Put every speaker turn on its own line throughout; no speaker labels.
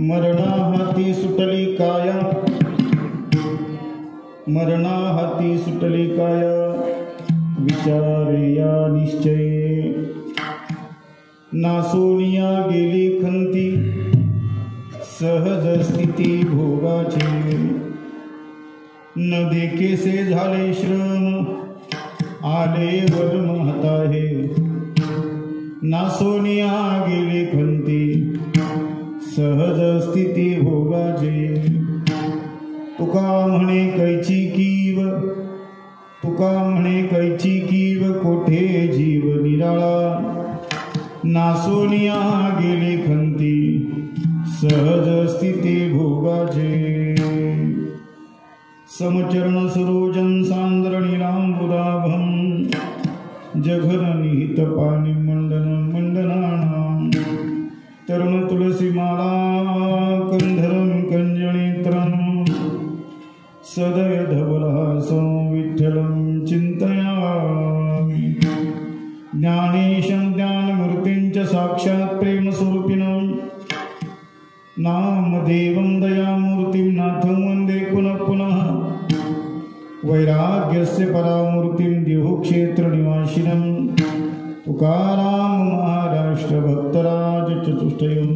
मरणा हाती सुटली काया, मरणा हाती सुटली काया, विचारे या निश्चये, नासोनिया गेली खंती, सहज स्थिती भोगाचे, न देकेसे झाले श्रम, आले वर्म हाताहे, नासोनिया गेली खंती, सहज स्थिती भोगाचे, तुका म्हणे कैची कीव, तुका म्हणे कैची कीव, कोठे जीव निराळा, नासोनिया गेली खंती, सहज स्थिती भोगाचे, समचरण सरोजन सांद्र नीलांबुदाभं, जघन निहित पाणी मंडन मंडनानां, तरुण तुलसी माला कंधरं कंजनेत्रं, सदय धवलहासं विठ्ठलं चिंतयामि, ज्ञानेशं ज्ञानमूर्तिं च साक्षात् प्रेमस्वरूपिणं, नामदेवं दयामूर्तिं नाथं वन्दे पुनः पुनः, वैराग्यस्य परामूर्तिं देहक्षेत्रनिवासिनं, तुकाराम महाराष्ट्र भक्तराज चतुष्टयं,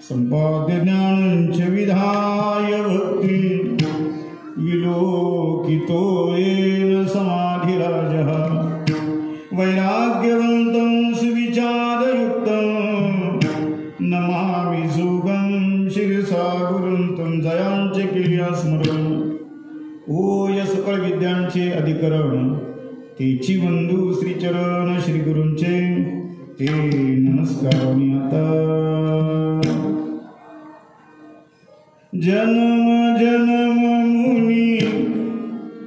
संपाद्य ज्ञानं च विधाय भक्तिं, विलोकितो येन समाधिराजः, वैराग्यवन्तं सुविचारयुक्तं, नमामि सुगं शिरसा गुरुं तं जयांचे केल्या स्मरण, ओ या सकळ विद्यांचे अधिकरण, तेची बंधू श्रीचरण श्री गुरूंचे ते नमस्काराने आता, जन्म जन्म मुनी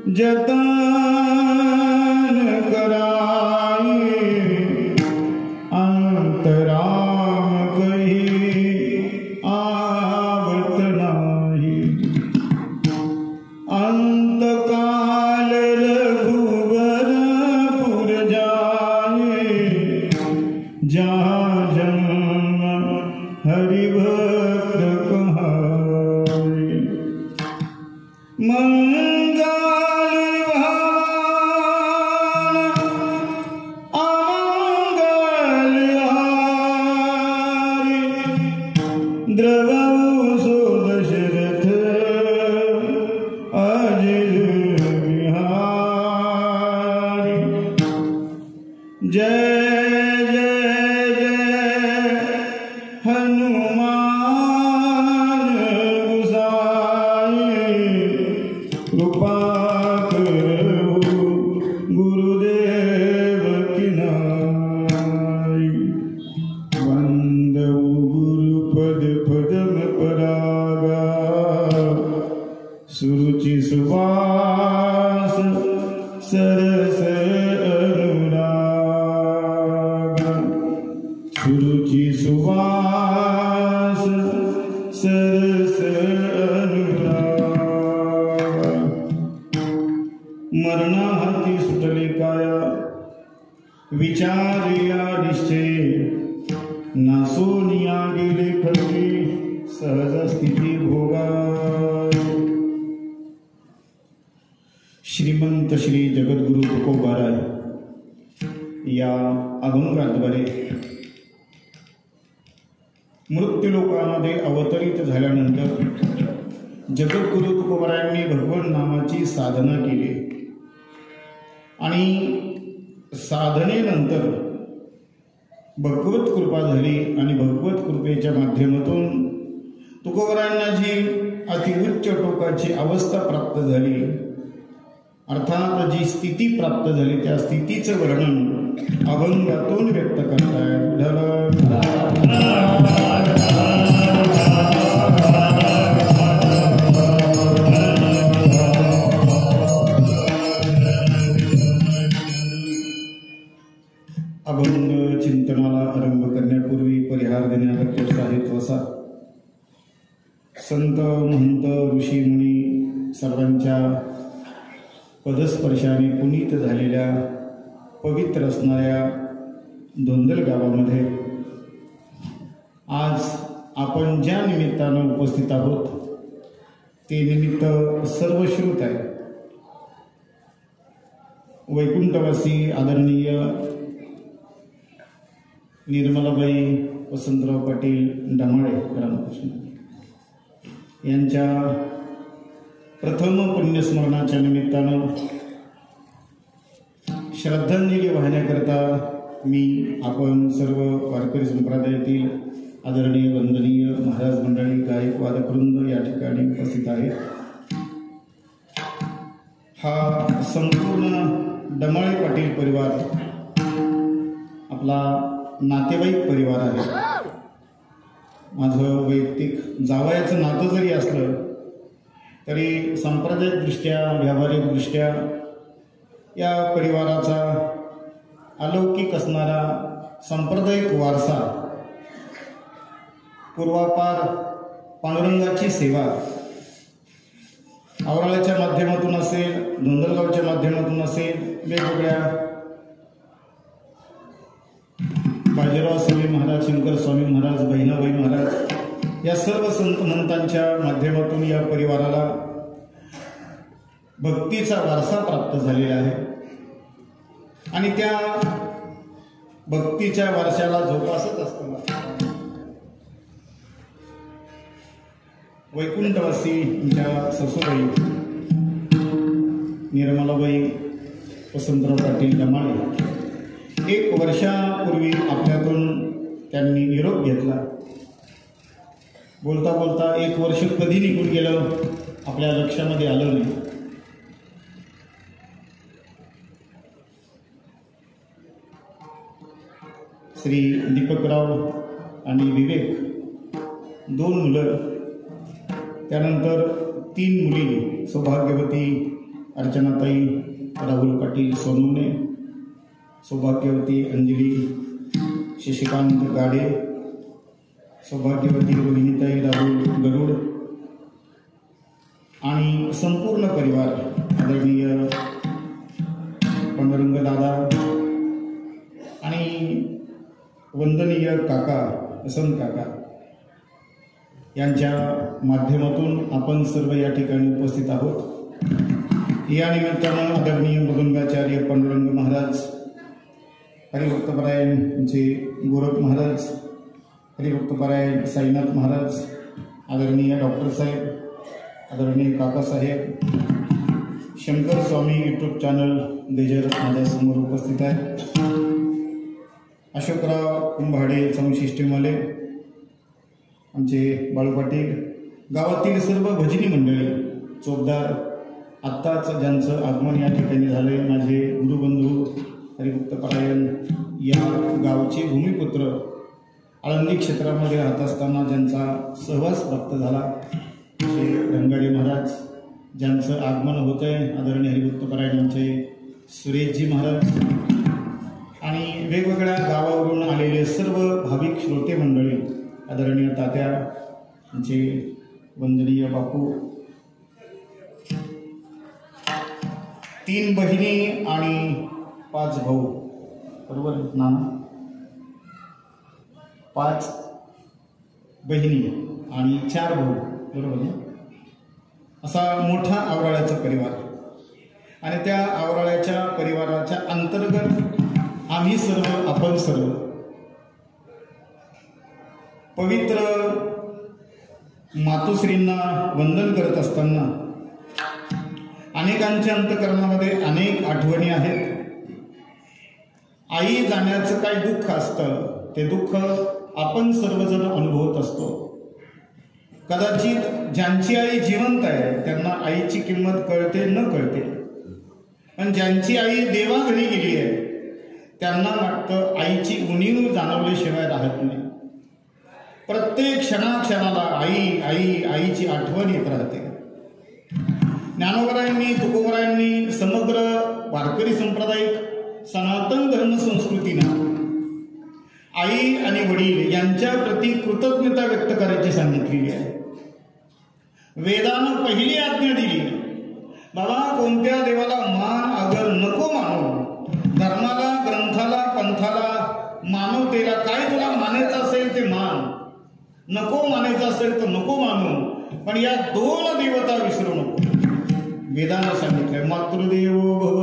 जतन कराई, अंतराम कही आवत नाही, अंतकाल रघुवर पुर जाए, जहाँ जन्म हरिभक्त कहाए, मंगल भवन अमंगल हारी, द्रवौ सो दशरथ अजिर बिहारी, जय जय जय हनुमान गुसाई, कृपा करो गुरुदेव की नाई, वंदऊ गुरुपद पदम परागा, सुरुचि सुवास सरस अनुराग, सुरुचि सुवास सरस अनुराग, मरणा हाती सुटले काया, विचारिया निश्चय, नासोनिया गेले खंती, सहज स्थिती भोगा, श्रीमंत श्री जगद्गुरु तुकोबाराय या अभंगाद्वारे मृत्यूलोकामध्ये अवतरित झाल्यानंतर जगद्गुरु तुकोबारायांनी भगवान नामाची साधना केली आणि साधनेनंतर भगवत कृपा झाली आणि भगवत कृपेच्या माध्यमातून तुकोबारायांना जी अतिउच्च टोकाची अवस्था प्राप्त झाली, अर्थात जी स्थिती प्राप्त झाली, त्या स्थितीचं वर्णन अभंगातून व्यक्त करतायत. अभंग चिंतनाला आरंभ करण्यापूर्वी परिहार देण्याकरता साहित्य असा, संत महंत ऋषी मुनी सर्वांच्या पदस्पर्शाने पुनीत झालेल्या पवित्र असणाऱ्या दोंदल गावामध्ये आज आपण ज्या निमित्तानं उपस्थित आहोत ते निमित्त सर्वश्रुत आहे. वैकुंठवासी आदरणीय निर्मलाबाई वसंतराव पाटील डमाळे रामकृष्ण यांच्या प्रथम पुण्यस्मरणाच्या निमित्तानं श्रद्धांजली वाहण्याकरता मी आपण सर्व वारकरी संप्रदायातील आदरणीय वंदनीय महाराज मंडळी गायक वादकवृंद या ठिकाणी उपस्थित आहेत. हा संपूर्ण डमाळे पाटील परिवार आपला नातेवाईक परिवार आहे. माझं वैयक्तिक जावयाचं नातं जरी असलं तरी सांप्रदायिकदृष्ट्या व्यावहारिकदृष्ट्या या परिवाराचा अलौकिक असणारा सांप्रदायिक वारसा, पूर्वापार पांडुरंगाची सेवा आवराळ्याच्या माध्यमातून असेल, धोंदरगावच्या माध्यमातून असेल, वेगवेगळ्या बाजीराव स्वामी महाराज, शंकर स्वामी महाराज, बहिणाबाई महाराज या सर्व संत महंतांच्या माध्यमातून या परिवाराला भक्तीचा वारसा प्राप्त झालेला आहे. आणि त्या भक्तीच्या वारशाला जोपासत असताना वैकुंठवासींच्या ससूबाई निर्मलाबाई वसंतराव पाटील डमाळे 1 वर्षापूर्वी आपल्यातून त्यांनी निरोप घेतला. बोलता बोलता 1 वर्ष कधी निघून गेलं आपल्या लक्षामध्ये आलं नाही. श्री दीपकराव आणि विवेक 2 मुलं, त्यानंतर 3 मुली, सौभाग्यवती अर्चनाताई राहुल पाटील सोनवणे, सौभाग्यवती अंजली शशिकांत गाडे, सौभाग्यवती रोहिणीताई राहुल गरुड आणि संपूर्ण परिवार आदरणीय पांडुरंग दादा आणि वंदनीय काका वसंत काका यांच्या माध्यमातून आपण सर्व या ठिकाणी उपस्थित आहोत. या निमित्तानं आदरणीय मृदंगाचार्य पांडुरंग महाराज, हरिभक्तपरायणचे गोरख महाराज, हरिभक्तपरायण साईनाथ महाराज, आदरणीय डॉक्टर साहेब, आदरणीय काकासाहेब, शंकर स्वामी यूट्यूब चॅनल देजर माझ्यासमोर उपस्थित आहे. अशोकराव कुंभाडे चौशिष्टीमाले, आमचे बाळू पाटील, गावातील सर्व भजनी मंडळी, चोपदार, आत्ताच ज्यांचं आगमन या ठिकाणी झाले, माझे गुरुबंधू हरिभक्तपरायण या गावचे भूमिपुत्र, आळंदी क्षेत्रामध्ये राहत असताना ज्यांचा सहवास प्राप्त झाला ते रंगाडे महाराज, ज्यांचं आगमन होत आहे आदरणीय हरिभक्तपरायणांचे सुरेशजी महाराज आणि वेगवेगळ्या गावावरून आलेले सर्व भाविक श्रोते मंडळी, आदरणीय तात्या, आमचे वंदनीय बापू, 3 बहिणी आणि 5 भाऊ, बरोबर नाना, 5 बहिणी आणि 4 भाऊ, बरोबर ना. असा मोठा आवराळ्याचा परिवार आणि त्या आवराळ्याच्या परिवाराच्या अंतर्गत आम्ही सर्व, आपण सर्व पवित्र मातोश्रींना वंदन करत असताना अनेकांच्या अंतःकरणामध्ये अनेक आठवणी आहेत. आई जाण्याचं काय दुःख असतं ते दुःख आपण सर्वजण अनुभवत असतो. कदाचित ज्यांची आई जिवंत आहे त्यांना आईची किंमत कळते न कळते, पण ज्यांची आई देवाघरी गेली आहे त्यांना वाटतं आईची उणीव जाणवल्याशिवाय राहत नाही. प्रत्येक क्षणाक्षणाला आई आई आईची आठवण येत राहते. ज्ञानोबरायांनी, तुकोबरायांनी समग्र वारकरी सांप्रदायिक सनातन धर्म संस्कृतीनं आई आणि वडील यांच्या प्रती कृतज्ञता व्यक्त करायची सांगितलेली आहे. वेदानं पहिली आज्ञा दिली, बाबा कोणत्या देवाला मान अगर नको मानू, धर्माला, ग्रंथाला, पंथाला, मानवतेला काय तुला मानायचं असेल ते मान, नको मानायचं असेल तर नको मानू, पण या दोन देवता विसरू नको. वेदानं सांगितलंय मातृदेवो भव,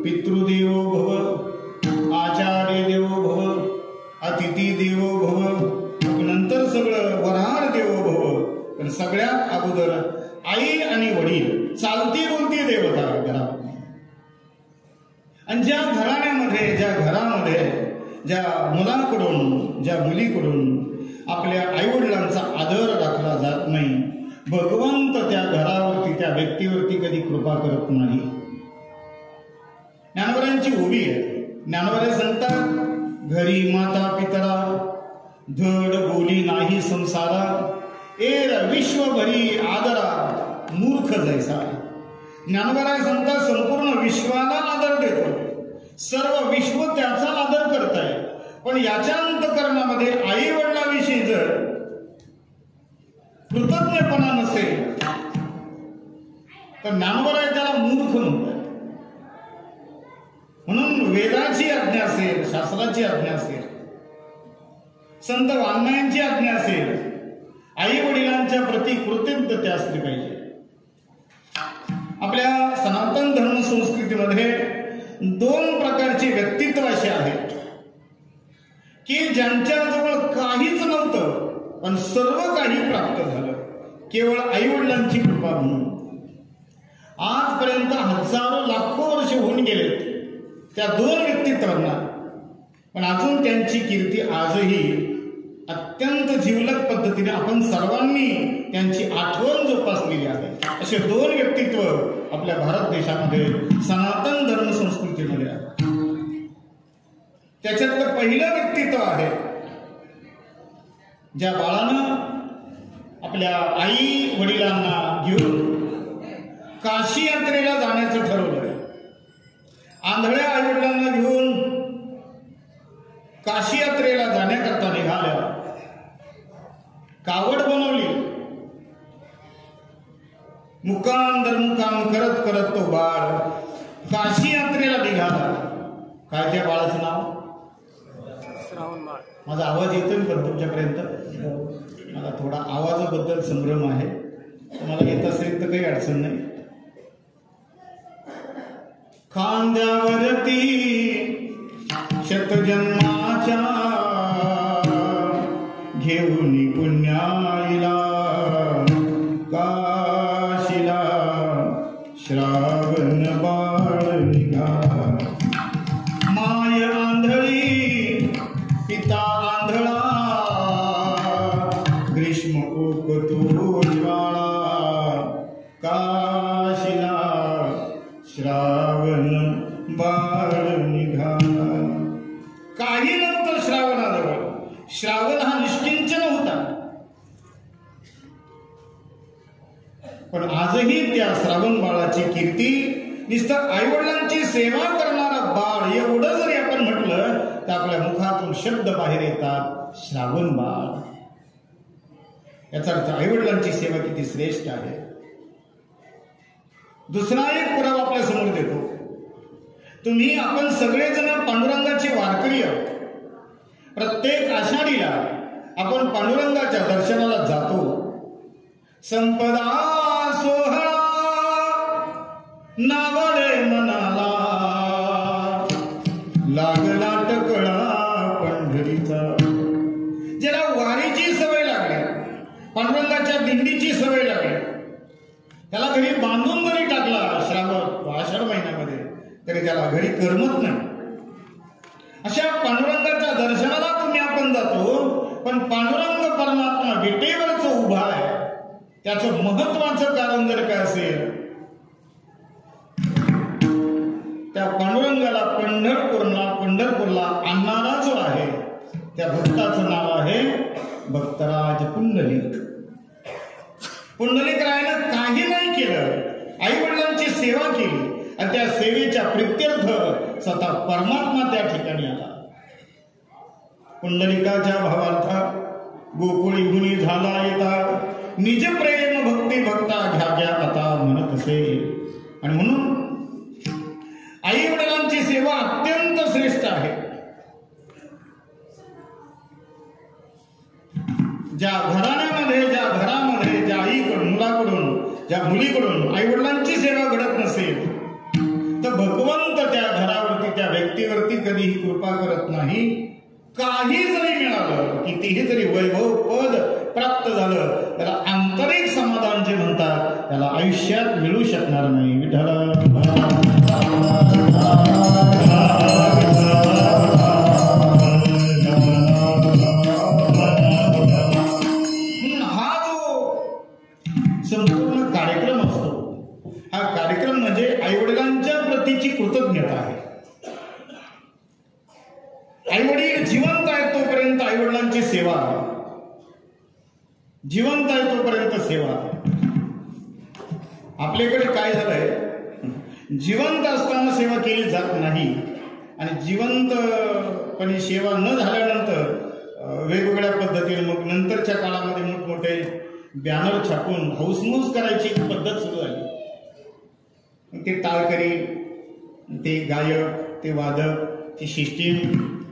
पितृदेवो भव, आचार्य देवो भव, अतिथी देवो भव, नंतर सगळं वराड देवो भव. पण सगळ्यात अगोदर आई आणि वडील चालती बोलती देवता घरात. आणि ज्या घराण्यामध्ये, ज्या घरामध्ये ज्या मुलाकडून, ज्या मुलीकडून आपल्या आईवडिलांचा आदर राखला जात नाही, भगवंत त्या घरावरती, त्या व्यक्तीवरती कधी कृपा करत नाही. ज्ञानवरांची उभी आहे. ज्ञानवरे सांगतात, घरी माता पितरा धड बोली नाही संसारा, एर विश्वभरी आदरा मूर्ख जैसा. ज्ञानवराय सांगतात, संपूर्ण विश्वाला आदर देतो, सर्व विश्व त्याचा आदर करत आहे, पण याच्या अंतःकरणामध्ये आई वडिलांविषयी जर कृतज्ञपणा नसेल तर ज्ञानवराय त्याला मूर्ख म्हणतात. म्हणून वेदाची आज्ञा असेल, शास्त्राची आज्ञा असेल, संत वाङ्मयांची आज्ञा असेल, आई वडिलांच्या प्रति कृतज्ञता असली पाहिजे. आपल्या सनातन धर्म संस्कृतीमध्ये दोन प्रकारचे व्यक्तित्व असे आहेत की ज्यांच्याजवळ काहीच नव्हतं पण सर्व काही प्राप्त झालं, केवळ आई वडिलांची कृपा म्हणून. आजपर्यंत हजारो लाखो वर्ष होऊन गेलेत त्या दोन व्यक्तित्वांना, पण अजून त्यांची कीर्ती आजही अत्यंत जिवलग पद्धतीने आपण सर्वांनी त्यांची आठवण जोपासलेली आहे. असे दोन व्यक्तित्व आपल्या भारत देशामध्ये सनातन धर्म संस्कृतीमध्ये आहे. त्याच्यातलं पहिलं व्यक्तित्व आहे ज्या बाळानं आपल्या आई वडिलांना घेऊन काशी यात्रेला जाण्याचं ठरवलं. आंधळ्या आई वडिलांना घेऊन काशी यात्रेला जाण्याकरता निघाल्या. कावड बनवली. मुक्काम दरमुक्काम करत करत तो बाळ काशी यात्रेला निघाला. काय त्या बाळाचं नाव? श्रावण बाळ. माझा आवाज येतोय पण तुमच्यापर्यंत? मला थोडा आवाजाबद्दल संभ्रम आहे. मला येत असेल तर काही अडचण नाही. खांद्यावरती शतजन्माच्या घेऊन पुण्याईला काशीला श्रावण बाळ निघाला. माय आंधळी पिता आंधळा ग्रीष्म ओकतो ज्वाळा काशीला श्रावण बाळ निघाला. काही नव्हतं श्रावणाजवळ. श्रावण हा निष्किंचन होता, पण आजही त्या श्रावण बाळाची कीर्ती नुसतं आईवडिलांची सेवा करणारा बाळ एवढं जरी आपण म्हटलं तर आपल्या मुखातून शब्द बाहेर येतात, श्रावण बाळ. याचा अर्थ आईवडिलांची सेवा किती श्रेष्ठ आहे. दुसरा एक पुरावा आपल्या समोर देतो. आपण सगळेजण पांडुरंगाचे वारकरी आहोत. प्रत्येक आषाढीला आपण पांडुरंगाच्या दर्शनाला जातो. संपदा सोहळा नावडे मनाला लागला टकळा पंढरीचा. ज्याला वारीची सवय लागली, पांडुरंगाच्या दिंडीची सवय लागली, त्याला घरी बांधून जरी टाकला आषाढ महिन्यामध्ये तरी त्याला घरी करमत नाही. अशा पांडुरंगाच्या दर्शनाला आपण जातो, पण पांडुरंग परमात्मा विटेवरच उभा आहे. त्याचं महत्वाचं कारण जर काय असेल, त्या पांडुरंगाला पंढरपूरला आणणारा जो आहे त्या भक्ताचं नाव आहे भक्तराज पुंडलिक. पुंडलिकरायानं काही नाही केलं, आई वडिलांची सेवा केली आणि त्या सेवेच्या प्रित्यर्थ स्वतः परमात्मा त्या ठिकाणी आला. पुंडलिकाच्या भावार्था गोकुळी हुनी झाला येता निज प्रेम भक्ती भक्ता घ्या आता म्हणत असे. आणि म्हणून आई वडिलांची सेवा अत्यंत श्रेष्ठ आहे. ज्या घराण्यामध्ये, ज्या घरामध्ये ज्या आईकडून, मुलाकडून, ज्या मुलीकडून आईवडिलांची सेवा घडत नसेल तर भगवंत त्या घरावरती, त्या व्यक्तीवरती कधीही कृपा करत नाही. काही जरी मिळालं, कितीही जरी वैभव पद प्राप्त झालं, त्याला आंतरिक समाधान जे म्हणतात त्याला आयुष्यात मिळू शकणार नाही. विठ्ठल संपूर्ण कार्यक्रम असतो. हा कार्यक्रम म्हणजे आईवडिलांच्या प्रतीची कृतज्ञता आहे. आईवडील जिवंत आहेत तोपर्यंत आईवडिलांची सेवा, जिवंत आहे तोपर्यंत सेवा. आपल्याकडे काय झालंय, जिवंत असताना सेवा केली जात नाही आणि जिवंतपणे सेवा न झाल्यानंतर वेगवेगळ्या पद्धतीने मग नंतरच्या काळामध्ये मोठमोठे बॅनर छापून हाऊसमौस करायची पद्धत सुरू झाली. ते टाळकरी, ते गायक, ते वादक, ते सिस्टीम,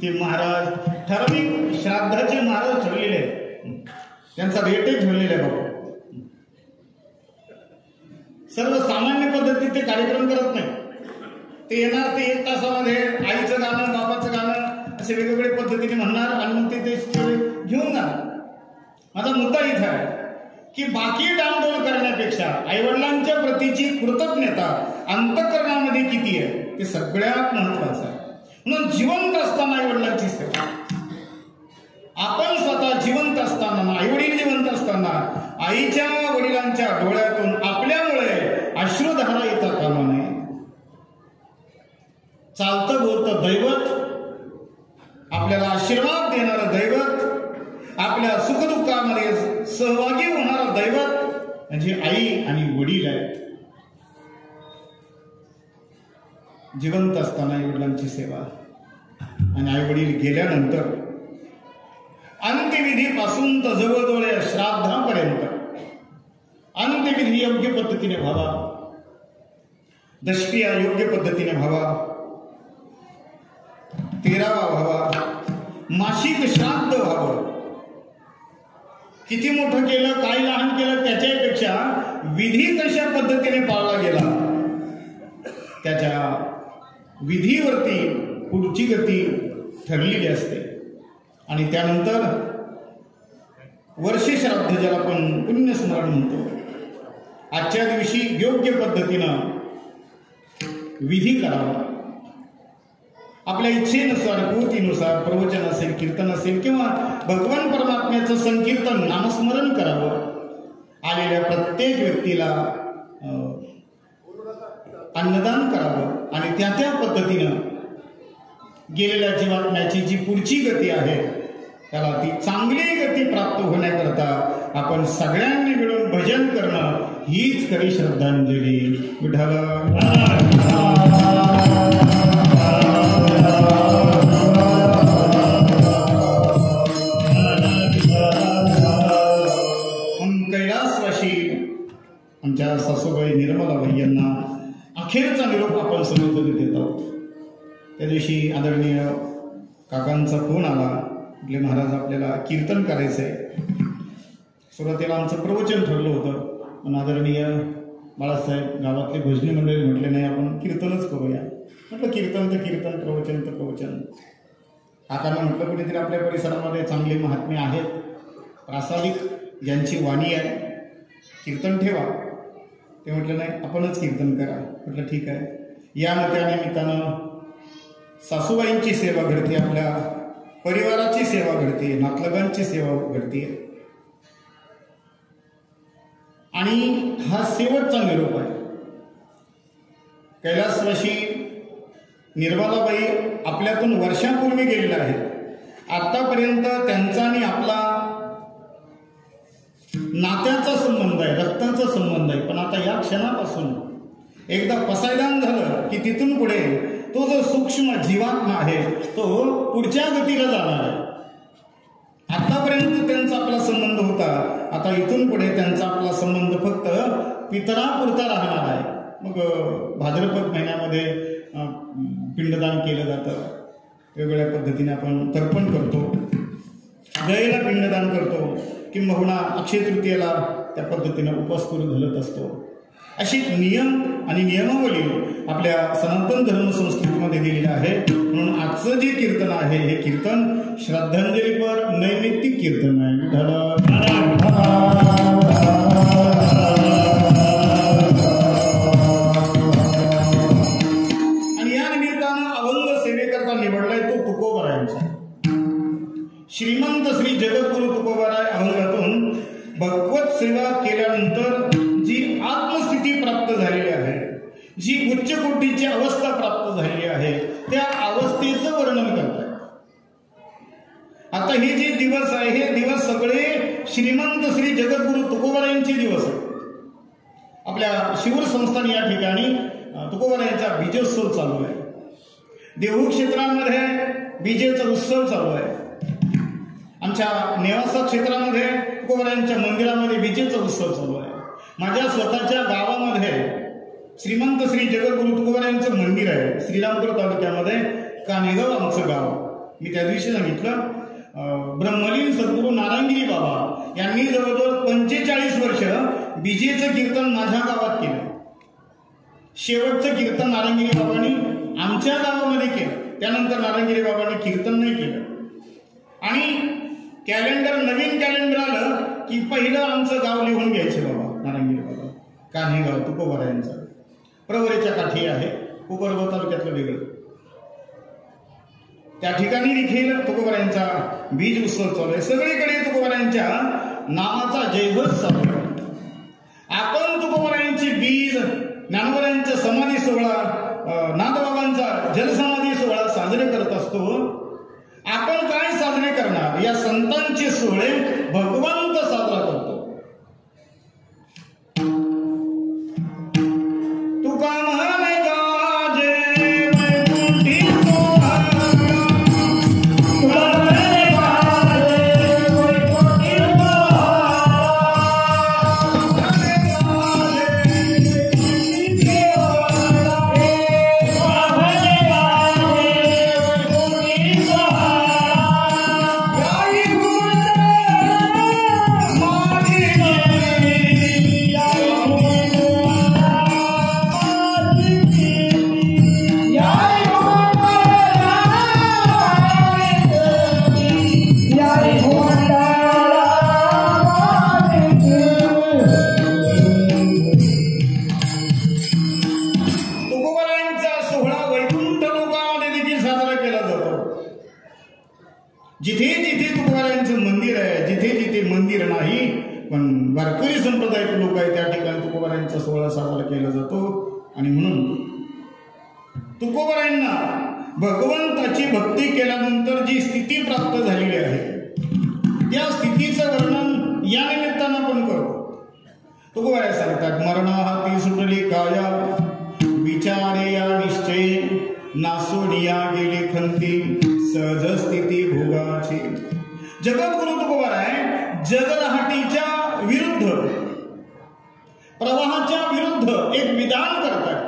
ते महाराज, ठराविक श्राद्धाचे महाराज ठरलेले आहेत, त्यांचा रेटही ठरलेला आहे. बाबा सर्वसामान्य पद्धतीत ते कार्यक्रम करत नाही. ते येणार, ते 1 तासामध्ये आईचं गाणं, बाबाचं गाणं असे वेगवेगळे पद्धतीने म्हणणार आणि मग ते घेऊन जाणार. माझा मुद्दा इथं आहे की बाकी डामडोल करण्यापेक्षा आईवडिलांच्या प्रतीची कृतज्ञता अंतःकरणामध्ये किती आहे ते सगळ्यात महत्वाचं आहे. म्हणून जिवंत असताना आईवडिलांची सेवा, आपण स्वतः जिवंत असताना, आईवडील जिवंत असताना आईच्या वडिलांच्या डोळ्यातून आपल्यामुळे अश्रुधारा येता कामा नये. चालतं बोलतं दैवत, आपल्याला आशीर्वाद देणारं दैवत, आपल्या सुखदुःखामध्ये सहभागी होणारं दैवत म्हणजे आई आणि वडील आहेत. जिवंत असताना आई वडिलांची सेवा आणि आई वडील गेल्यानंतर अंत्यविधीपासून तर जवळजवळ श्राद्धापर्यंत अंत्यविधी योग्य पद्धतीने व्हावा, दशक्रिया योग्य पद्धतीने व्हावा, 13वा व्हावा, मासिक श्राद्ध व्हावं. किती मोठं केलं, काय लहान केलं त्याच्यापेक्षा विधी कशा पद्धतीने पाळला गेला त्याच्या विधीवरती पुढची गती ठरलेली असते. आणि त्यानंतर वर्षश्राद्ध, ज्याला आपण पुण्यस्मरण म्हणतो, आजच्या दिवशी योग्य पद्धतीनं विधी करावा. आपल्या इच्छेनुसार, कृतीनुसार प्रवचन असेल, कीर्तन असेल किंवा भगवान परमात्म्याचं संकीर्तन, नामस्मरण करावं. आलेल्या प्रत्येक व्यक्तीला अन्नदान करावं आणि त्या त्या पद्धतीनं गेलेल्या जीवात्म्याची जी पुढची गती आहे त्याला ती चांगली गती प्राप्त होण्याकरता आपण सगळ्यांनी मिळून भजन करणं हीच खरी श्रद्धांजली. विठ्ठल कैलासवासी आमच्या सासूबाई निर्मलाबाई यांना अखेरचा निरोप आपण सर्वजण देत आहोत. त्या दिवशी आदरणीय काकांचा फोन आला, म्हटले महाराज आपल्याला कीर्तन करायचं आहे. सुरुवातीला आमचं प्रवचन ठरलं होतं, पण आदरणीय बाळासाहेब गावातले भजनी मंडळी म्हटले नाही आपण कीर्तनच करूया. म्हटलं कीर्तन तर कीर्तन, प्रवचन तर प्रवचन. काकांना म्हटलं कुठेतरी आपल्या परिसरामध्ये चांगले महात्मे आहेत, प्रासादिक ज्यांची वाणी आहे, कीर्तन ठेवा. ते म्हटलं नाही आपणच कीर्तन करा. म्हटलं ठीक आहे. या त्या निमित्तानं सासूबाईंची सेवा घडते, आपल्या परिवाराची सेवा घडते, नातलगांची सेवा घडते आणि हा शेवटचा निरोप आहे. कैलासवासी निर्मलाबाई आपल्यातून वर्षापूर्वी गेलेल्या आहेत. आतापर्यंत त्यांचा आणि आपला नात्याचा संबंध आहे, रक्ताचा संबंध आहे. पण आता या क्षणापासून एकदा पसायदान झालं की तिथून पुढे तो जो सूक्ष्म जीवात्मा आहे तो पुढच्या गतीला जाणार आहे. आतापर्यंत त्यांचा आपला संबंध होता, आता इथून पुढे त्यांचा आपला संबंध फक्त पितरापुरता राहणार आहे. मग भाद्रपद महिन्यामध्ये पिंडदान केलं जातं, वेगवेगळ्या पद्धतीने आपण तर्पण करतो, गायीला पिंडदान करतो, किंबहुना अक्षय तृतीयेला त्या पद्धतीनं उपवास करून घालत असतो. अशी नियम आणि नियमावली आपल्या सनातन धर्म संस्कृतीमध्ये दिलेली आहे. म्हणून आजचं जे कीर्तन आहे हे कीर्तन श्रद्धांजलीपर नैमित्तिक कीर्तन आहे. आणि या निमित्तानं अभंग सेवेकरता निवडलाय तो तुकोबरायांचा. श्रीमंत श्री जगद्गुरु तुकोबराय अभंगातून भगवत सेवा केल्यानंतर जी आत्मस्थिती प्राप्त झालेली आहे, जी उच्च कोटीची अवस्था प्राप्त झालेली आहे, त्या अवस्थेचं वर्णन करतात. आता हे जे दिवस आहे हे दिवस सगळे श्रीमंत श्री जगद्गुरु तुकोबरायांचे दिवस आहेत. आपल्या शिवर संस्थान या ठिकाणी तुकोबरायांचा बीजोत्सव चालू आहे. देहू क्षेत्रामध्ये बीजेचा उत्सव चालू आहे. आमच्या नेवासा क्षेत्रामध्ये तुकोबरायांच्या मंदिरामध्ये बीजेचा उत्सव चालू आहे. माझ्या स्वतःच्या गावामध्ये श्रीमंत श्री जगद्गुरु तुकोबरायांचं मंदिर आहे. श्रीरामपूर तालुक्यामध्ये कानेगाव आमचं गाव. मी त्या दिवशी सांगितलं ब्रह्मलीन सद्गुरू नारायणगिरी बाबा यांनी जवळजवळ 45 वर्ष बीजेचं कीर्तन माझ्या गावात केलं. शेवटचं कीर्तन नारायणगिरी बाबांनी आमच्या गावामध्ये केलं. त्यानंतर नारायणगिरी बाबांनी कीर्तन नाही केलं. आणि कॅलेंडर नवीन कॅलेंडर आलं की पहिलं आमचं गाव लिहून घ्यायचे बाबा नारायणगिरी बाबा कान्हेगाव तुकोबरायांचं. प्रवरेच्या काठी आहे, कोपरगाव तालुक्यातलं वेगळं. त्या ठिकाणी देखील तुकोबरायांचा बीज उत्सव चालू आहे. सगळीकडे तुकोबरायांच्या नावाचा जयघोष चालू आहे. आपण तुकोबरायांची बीज, ज्ञानोबरायांचा समाधी सोहळा, नाथबाबांचा जलसमाधी सोहळा साजरे करत असतो. आपण काय साजरे करणार? या संतांचे सोहळे भगवंत साजरा करतो. तुका म्हणे गाजे वैकुंठी सोहळा, तुका म्हणे गाजे वैकुंठी सोहळा, जिथे जिथे तुकोबरायांचं मंदिर आहे, जिथे जिथे मंदिर नाही पण वारकरी संप्रदायाचे लोक आहेत त्या ठिकाणी तुकोबरायांचा सोहळा साजरा केला जातो. आणि म्हणून तुकोबरायांना भगवंताची भक्ती केल्यानंतर जी स्थिती प्राप्त झालेली आहे त्या स्थितीचं वर्णन या निमित्तानं आपण करतो. तुकोबराय सांगतात, मरणा हाती सुटली काया, विचारे या निश्चय, नासोनिया गेली खंती, सहज स्थिती भोगाची. जगद्गुरु तुकोबराय जगरहाटीच्या विरुद्ध, प्रवाहाच्या विरुद्ध एक विधान करतात.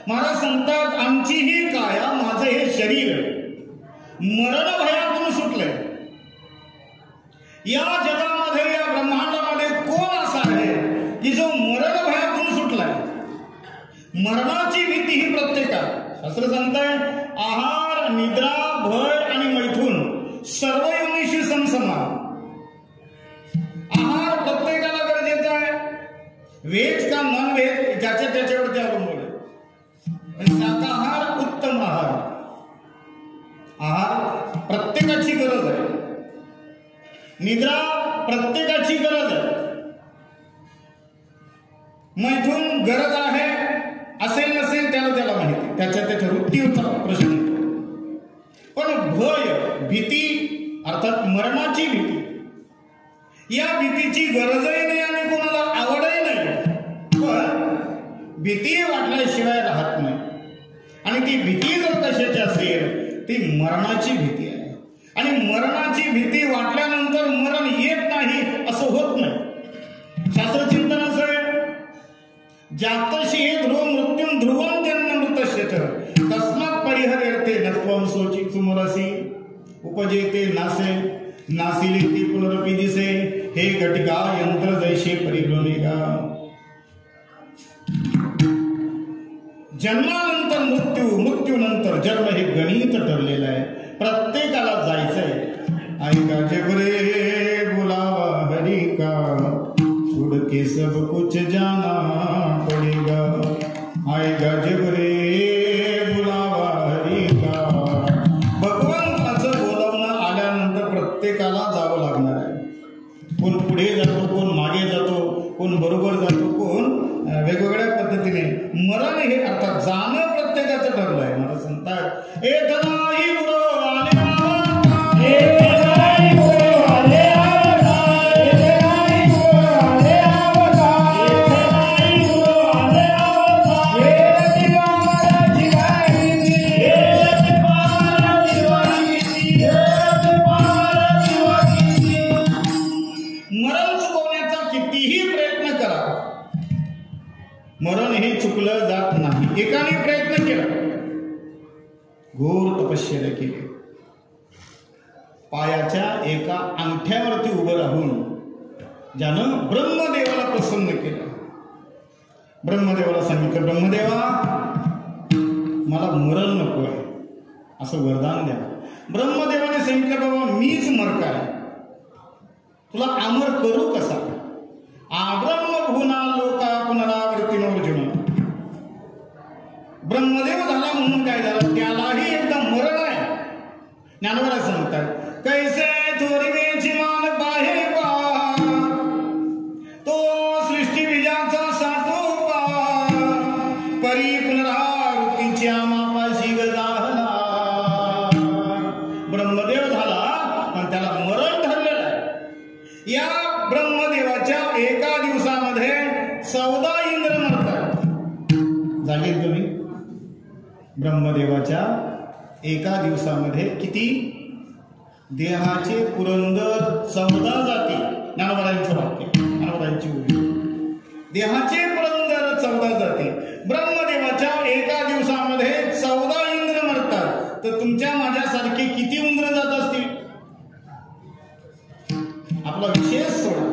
महाराज सांगतात, आमची ही काया, माझं हे शरीर मरण भयातून सुटलंय. या जगामध्ये, या ब्रह्मांडामध्ये कोण असा आहे की जो मरण भयातून सुटलाय? मरणाची भीती ही प्रत्येकाला. शास्त्र सांगताय, आहार, निद्रा, भय आणि मैथून सर्व योनीशी समसमान. आहार प्रत्येकाला गरजेचा आहे. व्हेज का नॉन व्हेज ज्याच्या त्याच्यावरती अवलंबून आहे. शाकाहार उत्तम आहार. आहार प्रत्येकाची गरज आहे. निद्रा प्रत्येकाची गरज आहे. मैथून गरज आहे, असेल नसेल त्याला माहिती, त्याच्या वृत्तीचा प्रश्न. पण भय, भीती अर्थात मरणाची भीती, या भीतीची गरजही नाही आणि कोणाला आवडही नाही. पण भीती वाटल्याशिवाय राहत नाही. आणि ती भीती जर कशाची असेल ती मरणाची भीती आहे. आणि मरणाची भीती वाटल्यानंतर मरण येत नाही असं होत नाही. शास्त्रचिंतन असं आहे, जातशी हे ध्रुव मृत्यून ध्रुवं जन्ममृतस्यच तस्मात् परिहर्यते नत्वं शोची सुमरसी उपजेते नासे नासिलेती पुनरपि दिसे हे घटिका यंत्र जैसे परिभ्रमेगा. जन्मानंतर मृत्यू, मृत्यूनंतर जन्म हे गणित ठरलेलं आहे. प्रत्येकाला जायचंय. ऐका जगरे बुलावा हरी का, उड़ के सब कुछ जाना पड़ेगा. ऐका जगरे बुलावा हरी का. भगवंताचं बोलावणं आल्यानंतर प्रत्येकाला जावं लागणार आहे. कोण पुढे जातो, कोण मागे जातो, कोण बरोबर जातो, कोण वेगवेगळ्या पद्धतीने. मरण हे अर्थात जाणं प्रत्येकाचं ठरलं आहे. मला सांगतात एक नाही गुरु आले मरण हे चुकलं जात नाही. एकाने प्रयत्न केला, घोर तपश्चर्या केली. पायाच्या एका अंगठ्यावरती उभं राहून ज्यानं ब्रह्मदेवाला प्रसन्न केलं. ब्रह्मदेवाला सांगितलं, ब्रह्मदेवा मला मरण नको आहे, असं वरदान द्या. ब्रह्मदेवाने सांगितलं, बाबा मीच मरकार आहे, तुला अमर करू कसा. ब्रह्मभुना लोका पुनरावर्तीनोर्जुन. ब्रह्मदेव झाला म्हणून काय झालं, त्यालाही एकदम मरण आहे. ज्ञानोबा सांगतात, कैसे थोरिवेची मान बाहेर पा, तो सृष्टी विजाचा साठोबा, परी पुनरावृत्तीच्या मापाशी गजाहला. ब्रह्मदेव झाला पण त्याला मरण ठरलेलं आहे. या ब्रह्मदेवाच्या एका दिवसामध्ये 14 इंद्र मरतात. जागेल तुम्ही? ब्रह्मदेवाच्या एका दिवसामध्ये किती? देहाचे पुरंदर 14 जाती. ज्ञानोबांचं वाक्य, ज्ञानोबांची उभी. देहाचे पुरंदर 14 जाती. ब्रह्मदेवाच्या एका दिवसामध्ये 14 इंद्र मरतात. तर तुमच्या माझ्यासारखे किती इंद्र जात असतील? आपला विशेष सोडा.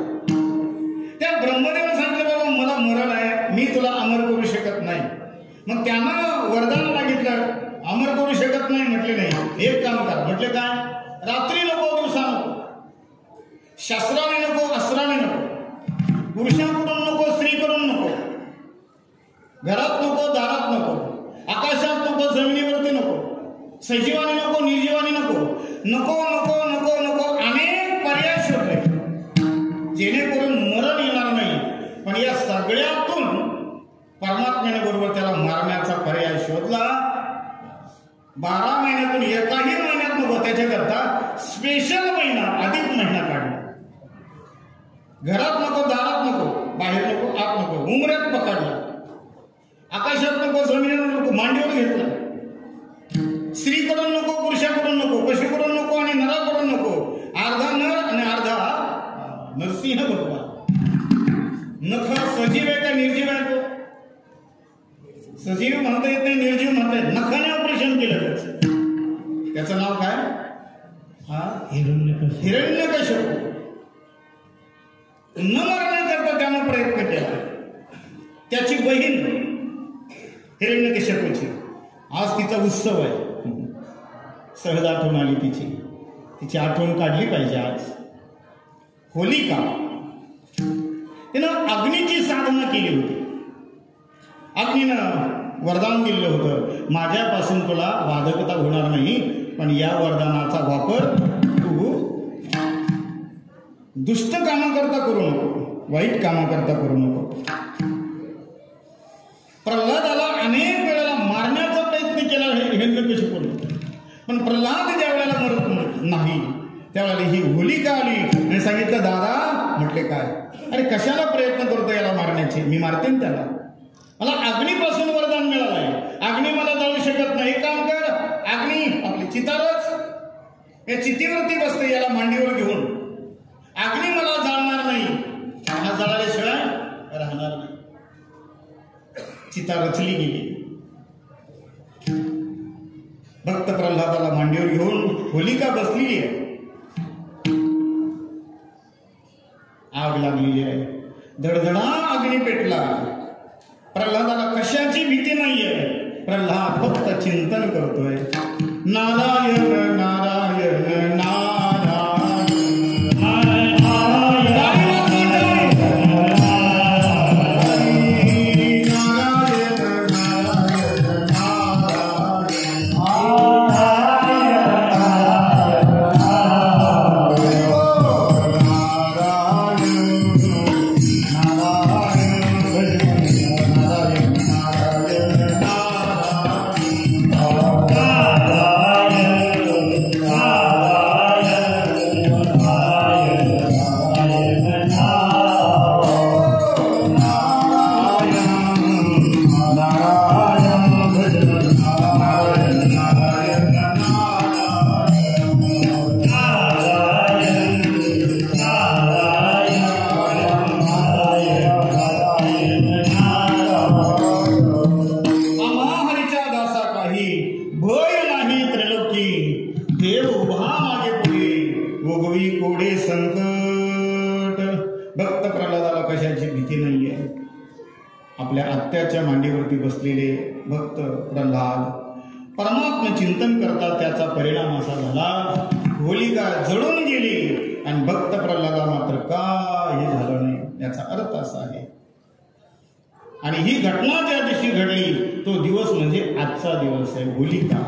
त्या ब्रह्मदेवाने सांगितलं, बाबा मला मरण आहे, मी तुला अमर करू शकत नाही. मग त्यानं वरदान मागितलं, अमर करू शकत नाही म्हटले नाही. एक काम करा म्हटले, काय? रात्री नको, दिवसा नको, शस्त्राने नको, अस्त्राने नको, पुरुषाकडून नको, स्त्रीकडून नको, घरात नको, दारात नको, आकाशात नको, जमिनीवरती नको, सजीवाने नको, निर्जीवाने नको, नको नको नको नको, अनेक पर्याय शोधले जेणेकरून मरण येणार नाही. पण या सगळ्यातून परमात्म्याने बरोबर त्याला मारण्याचा पर्याय शोधला. 12 महिन्यातून एकाही महिन्यात नको, त्याच्याकरता स्पेशल महिना, अधिक महिना काढला. घरात नको, दारात नको, बाहेर नको, आत नको, उमऱ्यात पकडला, आकाशात नको, जमिनीवर नको, मांडीवर घेतला. स्त्रीकडून नको, पुरुषाकडून नको, पशुकडून नको आणि नराकडून नको. अर्धा नर आणि अर्धा नरसिंह भगवान. नख सजीव आहे का निर्जीव आहे? तो सजीव म्हणता येत नाही, निर्जीव म्हणता येत. नखाने ऑपरेशन केलं त्याचं नाव काय? हिरण्यकश्यप. न मरण्याकरता त्यानं प्रयत्न केला. त्याची बहीण हिरण्यकश्यपाची, आज तिचा उत्सव आहे. सहज आठवण आली तिची आठवण काढली पाहिजे आज. होलिका, तिनं अग्नीची साधना केली होती. अग्नीनं वरदान दिलं होतं, माझ्यापासून तुला वादकता होणार नाही, पण या वरदानाचा वापर तू दुष्ट कामाकरता करू नको, वाईट कामाकरता करू नको. प्रल्हादाला अनेक वेळेला मारण्याचा प्रयत्न केला हिरण्यकश्यपूने, पण प्रल्हाद ज्या वेळेला मरत नाही त्यावेळेला ही होलिका आली आणि सांगितलं, दादा म्हटले काय, अरे कशाला प्रयत्न करतो याला मारण्याचे, मी मारते ना त्याला, मला अग्नीपासून वरदान मिळालं आहे, अग्नी मला जाळू शकत नाही. एक काम कर, अग्नी आपली चितारच, या चितीवरती बसते, याला मांडीवर घेऊन, अग्नी मला जाळणार नाही, हा जळाल्याशिवाय राहणार नाही. चिता रचली गेली. भक्त प्रल्हादाला मांडीवर घेऊन होलिका बसलेली आहे. आग लागलेली आहे, धडधडा अग्नी पेटला. प्रल्हादाला कशाची भीती नाहीये. प्रल्हाद फक्त चिंतन करतोय, नारायण नारायण नारायण. आपल्या आत्याच्या मांडीवरती बसलेले भक्त प्रल्हाद परमात्मा चिंतन करतात. त्याचा परिणाम असा झाला, होलिका जळून गेली आणि भक्त प्रल्हादा मात्र काही झालं नाही. याचा अर्थ असा आहे. आणि ही घटना ज्या दिवशी घडली तो दिवस म्हणजे आजचा दिवस आहे, होलिका.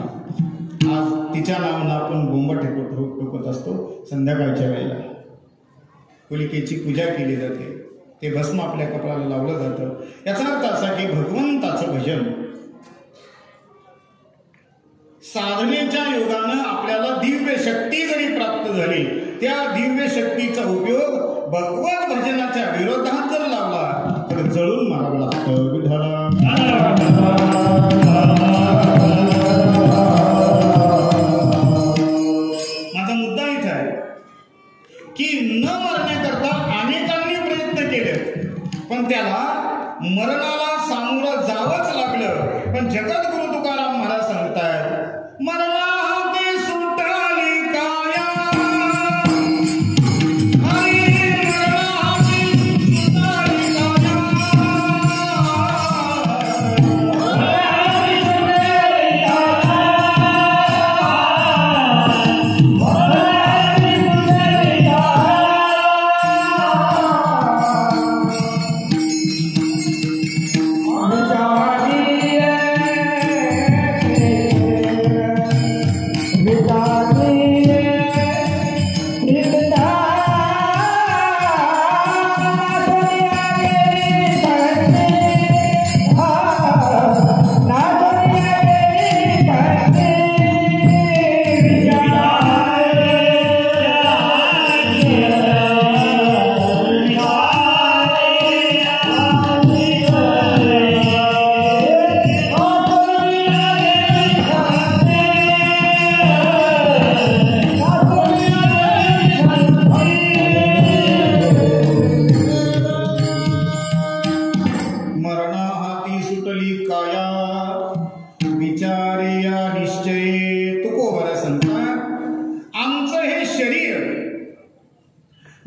आज तिच्या नावानं आपण बोंब ठोकत असतो. संध्याकाळच्या वेळेला होलिकेची पूजा केली जाते, ते भस्म आपल्या कपाळाला लावलं जातं. याचा अर्थ असा की भगवंताचं भजन साधनेच्या योगानं आपल्याला दिव्य शक्ती जरी प्राप्त झाली, त्या दिव्य शक्तीचा उपयोग भगवत भजनाच्या विरोधात जर लावला तर जळून मारावं लागतं. विठ्ठला माझा मुद्दा इथं आहे की न मरण्याकरता अनेकांनी प्रयत्न केले, पण त्याला मरणाला सामोरं जावंच लागलं. पण जगद्गुरु तुकाराम महाराज सांगतायत, मरणा हाती सुटली काया,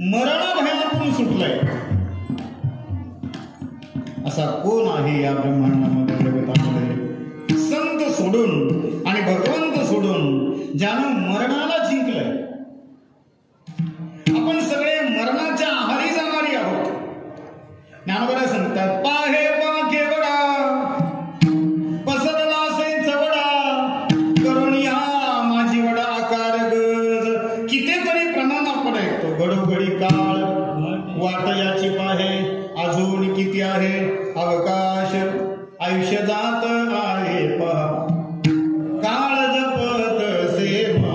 मरणभयातून सुटलंय. असा कोण आहे या ब्रह्मांडामध्ये, जगतामध्ये, संत सोडून आणि भगवंत सोडून ज्यानं मरणाला जिंकलंय? आपण सगळे मरणाच्या आहारी जाणारी आहोत. ज्ञानोबा सांगतात, पाहे पाखे वडा पसरला से चवडा, करुणिया माझी वडा आकार गज. कितीतरी प्रमाण आपण ऐकतो, घडोघडी काळ वाट याची पाहे, अजून किती आहे अवकाश, आयुष्य जात आहे पहा, काळ जपत सेवा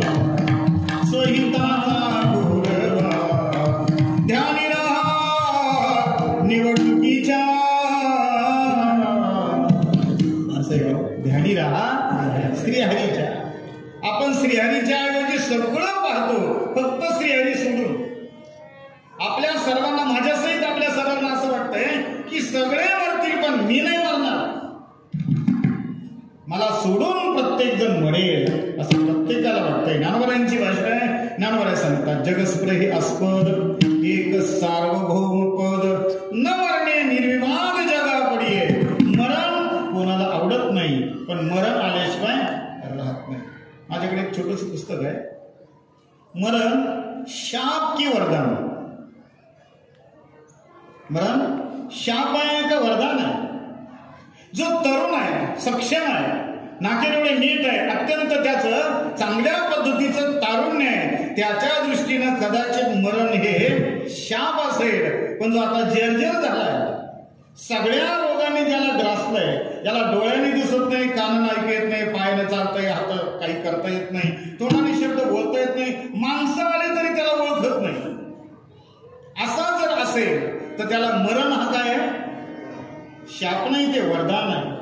स्वहिताचा गुरवा, ध्यानी राहा निवडणुकीच्या, असं ध्यानी राहा श्रीहरीच्या. आपण श्रीहरीच्या ऐवजी सगळं पाहतो, फक्त श्रीहरी सोडून. आपल्या सर्वांना, माझ्यासहित आपल्या सर्वांना असं वाटतंय की सगळे मरतील पण मी नाही मरणार. मला सोडून प्रत्येक जण मरेल असं प्रत्येकाला वाटतंय. ज्ञानोबांची भाषा आहे. ज्ञानोबा सांगतात जगस्प्र हे अस्पद एक सार्वभौम पद न मरणे निर्विवाद जगा पडिये. मरण कोणाला आवडत नाही पण मरण आल्याशिवाय राहत नाही. माझ्याकडे एक छोटंसं पुस्तक आहे, मरण शाप की वरदान. मरण शाप आहे का वरदान आहे? जो तरुण आहे, सक्षम आहे, नाकेडोळे नीट आहे, अत्यंत त्याचं चांगल्या पद्धतीचं तारुण्य आहे, त्याच्या दृष्टीनं कदाचित मरण हे शाप असेल. पण जो आता जर्जर झालाय, सगळ्या रोगाने ज्याला ग्रासलंय, ज्याला डोळ्याने दिसत नाही, कानानं ऐकू येत नाही, पायाने चालतंय, हात काही करता येत नाही, तोंडाने शब्द बोलता येत नाही, माणसं आले तरी त्याला ओळखत नाही, असा जर असेल तर त्याला मरण हा काय आहे? शाप नाही, ते वरदान आहे.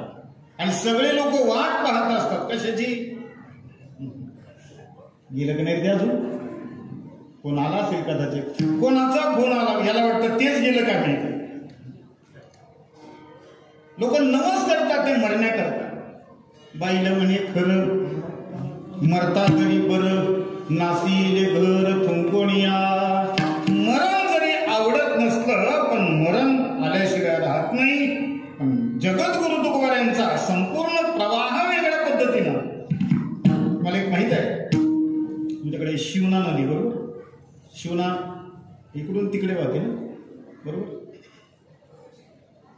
आणि सगळे लोक वाट पाहत असतात कशाची? गेलं की नाही ते अजून? कोण आला असेल कदाचित, कोणाचा फोन आला, याला वाटतं तेच गेलं का नाही. लोक नवस करतात ते मरण्याकरता. बाईला म्हणे खरं मरता तरी बरं, नासीले घर थुंकोणिया. मरण जरी आवडत नसलं पण मरण आल्याशिवाय राहत नाही. पण जगद्गुरु तुकोबारायांचा संपूर्ण प्रवाह वेगळ्या पद्धतीनं. मला एक माहित आहे, तुमच्याकडे शिवना नदी बरोबर, शिवना इकडून तिकडे वाहते ना बरोबर.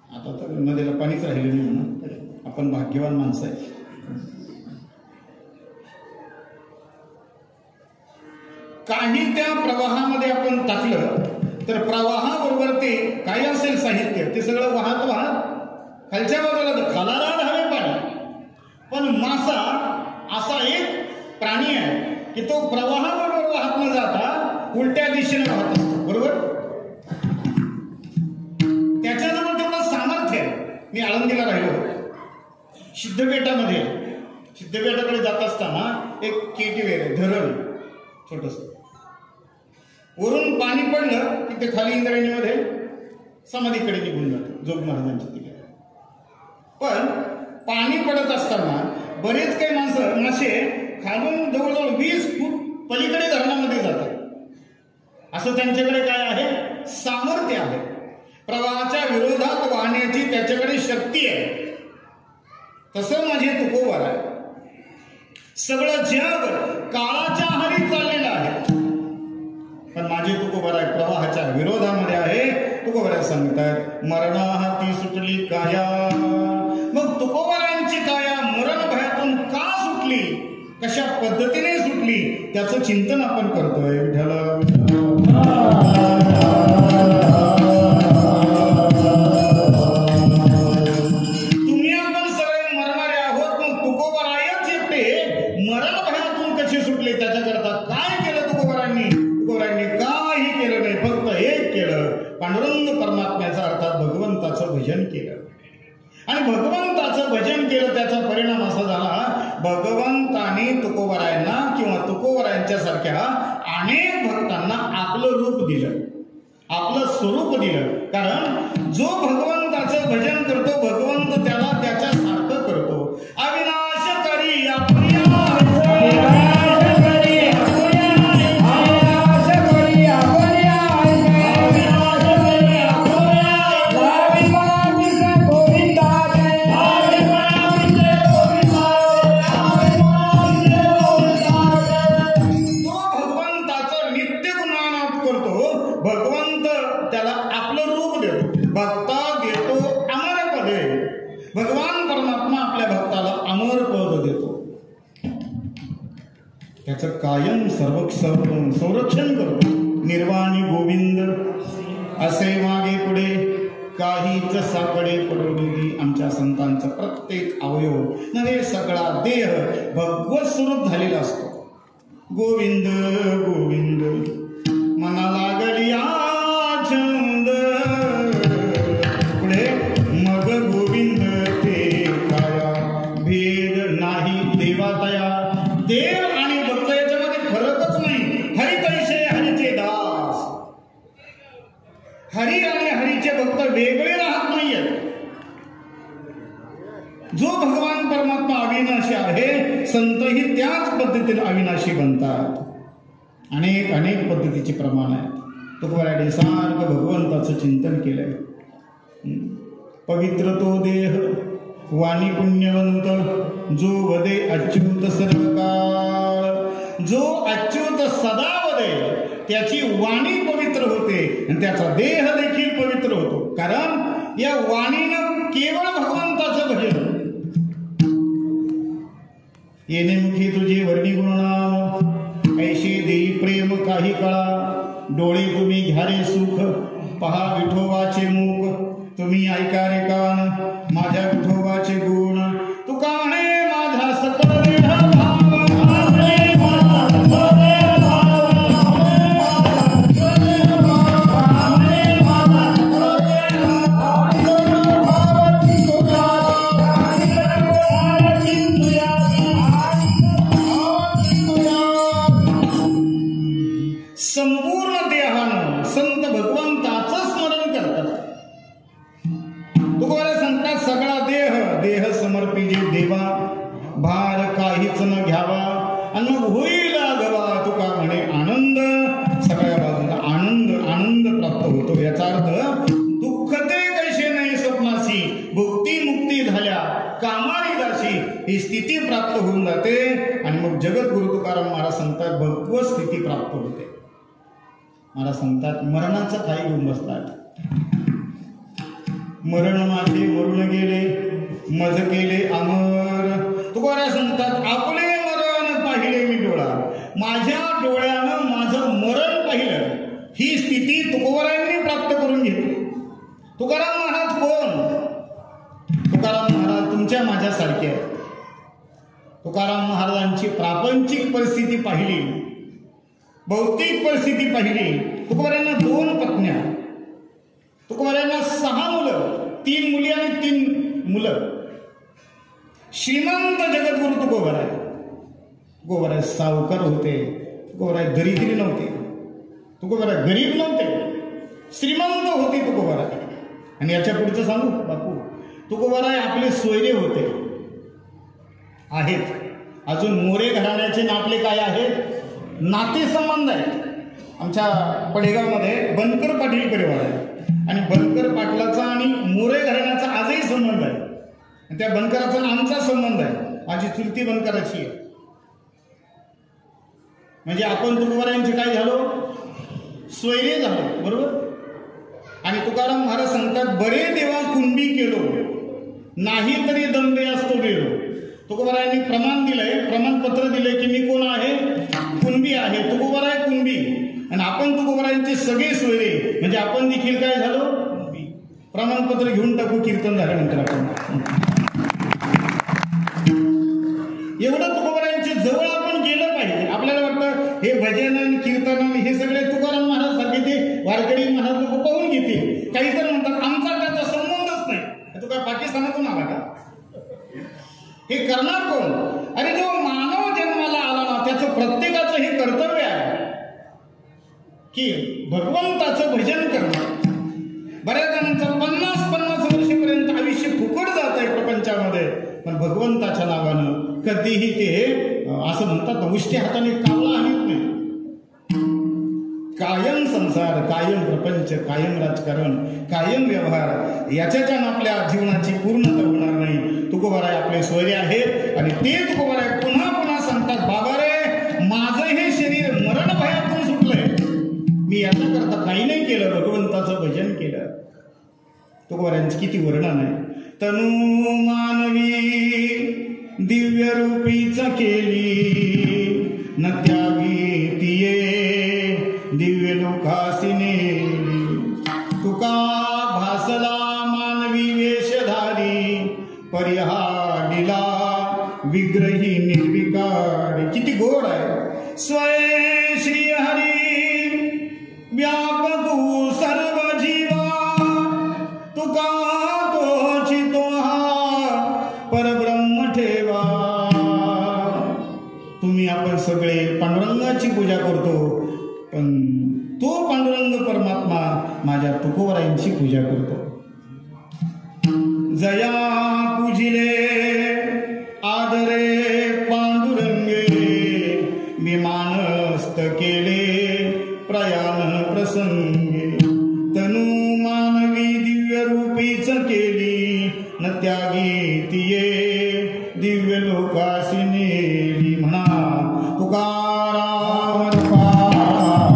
आता तर नदीला पाणीच राहिलं नाही म्हणून आपण भाग्यवान माणसं आहे. काही त्या प्रवाहामध्ये आपण टाकलं तर प्रवाहाबरोबर ते काय असेल साहित्य ते सगळं वाहत वाहत खालच्या बाजूला खालाला धावे पाणी. पण मासा असा एक प्राणी आहे की तो प्रवाहाबरोबर वाहत न जाता उलट्या दिशेने वाहत असतो बरोबर. त्याच्याजवळ तेवढं सामर्थ्य आहे. मी आळंदीला राहिलो, सिद्धपेठामध्ये, सिद्धपेठाकडे जात असताना एक केटीवेर आहे, धरण छोटस, वरून पाणी पडलं की ते खाली इंद्रायणीमध्ये समाधीकडे निघून जातं, जोग महाराजांच्या तिकडे. पण पाणी पडत असताना बरेच काही मासे खालून जवळजवळ 20 फूट पलीकडे धरणामध्ये जातात. असं त्यांच्याकडे काय आहे? सामर्थ्य आहे. प्रवाहाच्या विरोधात वाहण्याची त्याच्याकडे शक्ती आहे. तसं माझे तुकोबार आहे. सगळं जग काळाच्या आहारी चाललेलं आहे पण माझे तुकोबार आहे प्रवाहाच्या विरोधामध्ये आहे. तुकोबार सांगतात मरणा हाती सुटली काया. मग तुकोबारांची काया मरण भयातून का सुटली, कशा पद्धतीने सुटली, त्याचं चिंतन आपण करतोय. तुम्ही आपण सगळे मरणारे आहोत, पण तुकोबारायच एकटे मरण भयातून कसे सुटले त्याच्याकरता काय केलं तुकोबारांनी? तुकोबारांनी काही केलं नाही, फक्त एक केलं, पांडुरंग परमात्म्याचा अर्थात भगवंताचं भजन केलं. आणि भगवंताचं भजन केलं, त्याचा परिणाम असा झाला, भगवंताने तुकोबारायांना किंवा तुकोबारायांच्या सारख्या अनेक भक्तांना आपलं रूप दिलं, आपलं स्वरूप दिलं. कारण जो भगवंताचं भजन करतो भगवंत त्याला त्याच्यासारखं करतो. अविनाशकारी आपल्या कायम संरक्षण करतो. निर्वाणी गोविंद असे मागे पुढे काहीच सापडे पडोली. आमच्या संतांचा प्रत्येक अवयव नव्हे सगळा देह भगवत स्वरूप झालेला असतो. गोविंद गोविंद मना लागली छंद पुढे मग गोविंद ते काया भेद नाही देवातया. देव आणि भक्त याच्यामध्ये फरकच नाही. हरी तैसे हरीचे दास. हरी आणि हरीचे भक्त वेगळे राहत नाहीयेत. जो भगवान परमात्मा अविनाशी आहे, संतही त्याच पद्धतीने अविनाशी बनतात. अनेक अनेक पद्धतीचे प्रमाण आहेत. तुकोबारायांनी सारखं भगवंताचं चिंतन केलंय. पवित्र तो देह वाणी पुण्यवंत, जो वदे अच्युत सर्वकाळ. जो अच्युत सदा वदे त्याची वाणी पवित्र होते आणि त्याचा देह देखील पवित्र होतो. कारण या वाणीनं केवळ भगवंताचं भजन. येणे मुखी तुझे वर्णी गुणनाम, ऐशी देई प्रेम काही कळा. डोळे तुम्ही घ्यारे सुख, पहा विठोबाचे मुख. तुम्ही ऐका रे कान, माझ्या विठोबाचे गुण. तुका म्हणे माझा सकल देह संपूर्ण देहानं संत भगवंताचं स्मरण करतात. तुकोबारा सांगतात सगळा देह समर्पिजे देवा, भार काहीच न घ्यावा आणि मग होईल आगवा. तुका म्हणे आनंद, सगळ्या बाजूला आनंद प्राप्त होतो. याचा अर्थ दुःख ते कैसे नाही स्वप्नाशी, भुक्ती मुक्ती झाल्या कामारी दाशी ही स्थिती प्राप्त होऊन जाते. आणि मग जगद्गुरु तुकाराम महाराज सांगतात भगवत स्थिती प्राप्त होते. महाराज सांगतात मरणाचं काही घेऊन बसतात. मरण माझे मरून गेले, मज केले अमर. तुकोबारा सांगतात आपले मरण पाहिले मी डोळा, माझ्या डोळ्यानं माझं मरण पाहिलं. ही स्थिती तुकोबारांनी प्राप्त करून घेतली. तुकाराम महाराज कोण? तुकाराम महाराज तुमच्या माझ्यासारखे आहेत. तुकाराम महाराजांची प्रापंचिक परिस्थिती पाहिली, भौतिक परिस्थिती पाहिली. तुकोबारांना 2 पत्न्या, तुकोबारांना 6 मुलं, 3 मुली आणि 3 मुलं. श्रीमंत जगद्गुरु तुकोबाराय. तुकोबाराय सावकार होते, तुकोबाराय दरिद्री नव्हते, तुकोबाराय गरीब नव्हते, श्रीमंत होते तुकोबाराय. आणि याच्या पुढचं सांगू बापू, तुकोबाराय आपले सोयरे होते, आहेत अजून. मोरे घराण्याचे ना आपले काय आहेत नातेसंबंध आहेत. आमच्या पडेगावमध्ये बनकर पाटील परिवार आहे आणि बनकर पाटलाचा आणि मोरे घराण्याचा आजही संबंध आहे. आणि त्या बनकराचा आमचा संबंध आहे. माझी चुलती बनकराची आहे. म्हणजे आपण तुकोबारायांचे काय झालो, सोयरे झालो, बरोबर. आणि तुकाराम महाराज सांगतात बरे देवा कुणबी केलो, नाही तरी दंडे असतो गेलो. तुकोबारायांनी प्रमाण दिलंय, प्रमाणपत्र दिलंय की मी कोण आहे, कुणबी आहे. तुकोबाराय कुणबी आणि आपण तुकोबारायांचे सगळे सोयरे, म्हणजे आपण देखील काय झालो, प्रमाणपत्र घेऊन टाकू कीर्तन झाल्यानंतर. आपण एवढं तुकोबारायांच्या जवळ आपण गेलं पाहिजे. आपल्याला वाटतं हे भजन आणि कीर्तन आणि हे सगळे तुकाराम महाराज सारखे ते वारकरी महाराज लोक पाहून घेतील. काही जण म्हणतात आमचा त्याचा संबंधच नाही. तू काय पाकिस्तानातून आला का? हे करणार कोण? अरे जो मानव जन्माला आला ना त्याचं प्रत्येकाचं हे कर्तव्य आहे की भगवंताचं भजन करणं. बऱ्याच जणांचं 50-50 वर्षापर्यंत आयुष्य फुकट जात आहे प्रपंचामध्ये, पण भगवंताच्या नावानं कधीही ते असं म्हणतात ना उष्ट्या हाताने कावळा आणत नाही. कायम संसार, कायम प्रपंच, कायम राजकारण, कायम व्यवहार, याच्याच्यानं आपल्या जीवनाची पूर्णता होणार नाही. तुकोबाराय आपले सोयरे आहेत आणि ते तुकोबाराय पुन्हा पुन्हा सांगतात बाबा रे माझं हे शरीर मरण भयातून सुटलंय, मी याच्याकरता काही नाही केलं, भगवंताचं भजन केलं. तुकोबारायांची किती वर्णन आहे. तनु मानवी दिव्य रूपीच केली, न त्यागी तिये दिव्य लोकासी नेली. तुका भासला मानवी वेशधारी, परिहाडिला विग्रही निर्विकारी. किती गोड आहे. स्वय श्री हरी व्यापकू सर्व जीवा, तुका तोची तोहा परब्रह्म ठेवा. तुम्ही आपण सगळे पांडुरंगाची पूजा करतो, पण तो पांडुरंग परमात्मा माझ्या तुकोबारायांची पूजा करतो. जया पूजिले प्रसंगे तनु मानवी दिव्य रूपीच केली न त्यागी तिये दिव्य लोकासी नेली म्हणा तुकाराम तुकाराम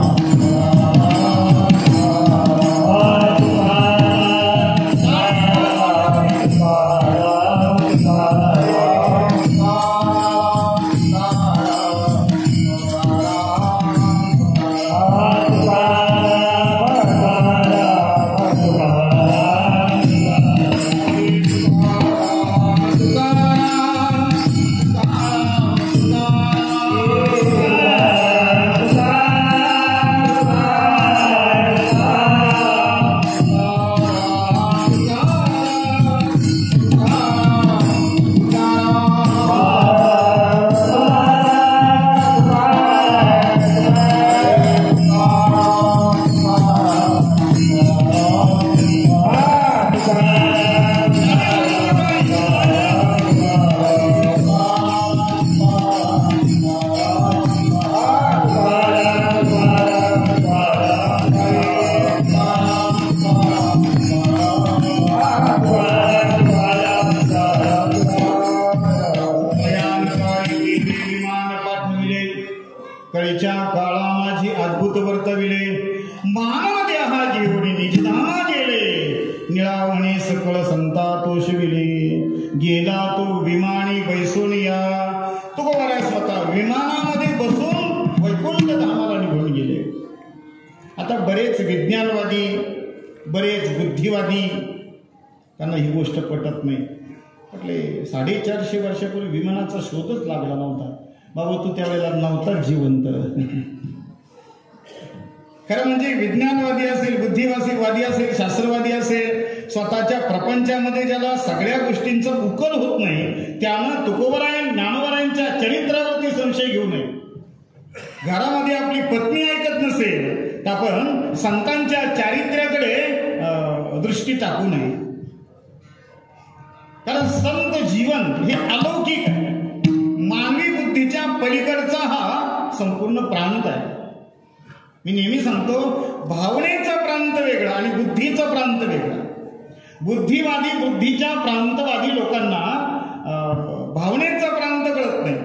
कळीच्या काळा माझी अद्भुत वर्तविले मानव देहा जीवनी निजदा गेले निळावणे सकळ संता तोषविले गेला तो विमानी बैसोनिया तो बरा स्वतः विमानामध्ये बसून वैकुंठ धामाला निघून गेले. आता बरेच विज्ञानवादी बरेच बुद्धिवादी त्यांना ही गोष्ट पटत नाही. म्हटले 450 वर्षापूर्वी विमानाचा शोधच लागला नव्हता. बाबा तू त्यावेळेला नव्हताच जिवंत. खरं म्हणजे विज्ञानवादी असेल बुद्धिवादी असेल शास्त्रवादी असेल स्वतःच्या प्रपंचामध्ये ज्याला सगळ्या गोष्टींचा उकल होत नाही त्यानं तुकोबराय ज्ञानोबरायांच्या चरित्रावरती संशय घेऊ नये. घरामध्ये आपली पत्नी ऐकत नसेल तर आपण संतांच्या चारित्र्याकडे दृष्टी टाकू नये. कारण संत जीवन हे अलौकिक आहे. मानवी बुद्धीच्या पलीकडचा हा संपूर्ण प्रांत आहे. मी नेहमी सांगतो भावनेचा प्रांत वेगळा आणि बुद्धीचा प्रांत वेगळा. बुद्धिवादी बुद्धीच्या प्रांतवादी लोकांना भावनेचा प्रांत कळत नाही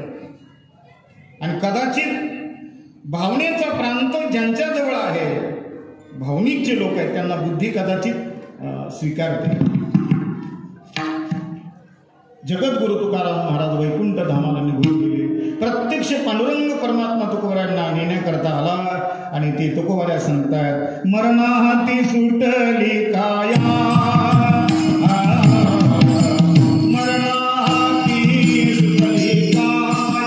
आणि कदाचित भावनेचा प्रांत ज्यांच्या जवळ आहे भावनिक जे लोक आहेत त्यांना बुद्धी कदाचित स्वीकारते. जगद्गुरु तुकाराम महाराज वैकुंठ धामाला निघून गेले. प्रत्यक्ष पांडुरंग परमात्मा तुकोबरायांना नेण्याकरता आला आणि ते तुकोबऱ्या सांगतात मरणाहाती सुटली काया मरणाहाती सुटली काया